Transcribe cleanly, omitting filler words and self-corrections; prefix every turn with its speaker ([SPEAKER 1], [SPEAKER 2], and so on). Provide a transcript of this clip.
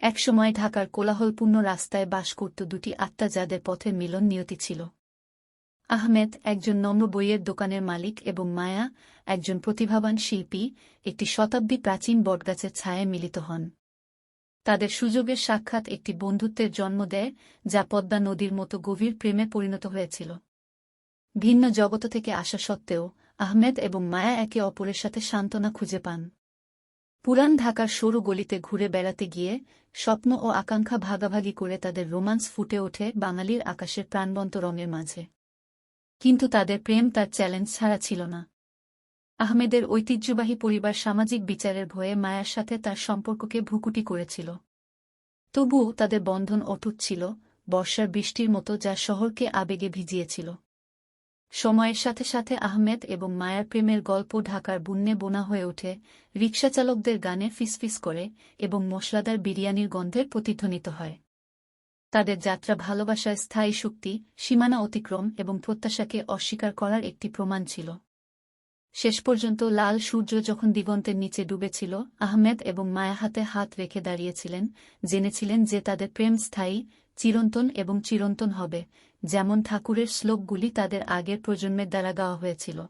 [SPEAKER 1] একসময় ঢাকার কোলাহলপূর্ণ রাস্তায় বাস করত দুটি আত্মা, যাদের পথের মিলন নিয়তি ছিল। আহমেদ, একজন নম্র বইয়ের দোকানের মালিক, এবং মায়া, একজন প্রতিভাবান শিল্পী, একটি শতাব্দী প্রাচীন বটগাছের ছায়ায় মিলিত হন। তাদের সুযোগের সাক্ষাৎ একটি বন্ধুত্বের জন্ম দেয়, যা পদ্মা নদীর মতো গভীর প্রেমে পরিণত হয়েছিল। ভিন্ন জগৎ থেকে আসা সত্ত্বেও আহমেদ এবং মায়া একে অপরের সাথে সান্ত্বনা খুঁজে পান। পুরান ঢাকার সরু গলিতে ঘুরে বেড়াতে গিয়ে স্বপ্ন ও আকাঙ্ক্ষা ভাগাভাগি করে তাদের রোমান্স ফুটে ওঠে বাঙালির আকাশের প্রাণবন্ত রঙের মাঝে। কিন্তু তাদের প্রেম তার চ্যালেঞ্জ ছাড়া ছিল না। আহমেদের ঐতিহ্যবাহী পরিবার সামাজিক বিচারের ভয়ে মায়ার সাথে তার সম্পর্ককে ভ্রুকুটি করেছিল। তবুও তাদের বন্ধন অটুট ছিল, বর্ষার বৃষ্টির মতো, যা শহরকে আবেগে ভিজিয়েছিল। সময়ের সাথে সাথে আহমেদ এবং মায়ার প্রেমের গল্প ঢাকার বুন্নে বোনা হয়ে ওঠে, রিকশাচালকদের গানে ফিসফিস করে এবং মশলাদার বিরিয়ানির গন্ধের প্রতিধ্বনিত হয়। তাদের যাত্রা ভালোবাসার স্থায়ী শক্তি, সীমানা অতিক্রম এবং প্রত্যাশাকে অস্বীকার করার একটি প্রমাণ ছিল। শেষ পর্যন্ত লাল সূর্য যখন দিগন্তের নিচে ডুবেছিল, আহমেদ এবং মায়া হাতে হাত রেখে দাঁড়িয়েছিলেন, জেনেছিলেন যে তাদের প্রেম স্থায়ী, চিরন্তন এবং চিরন্তন হবে, যেমন ঠাকুরের শ্লোকগুলি তাদের আগের প্রজন্মের দ্বারা গাওয়া হয়েছিল।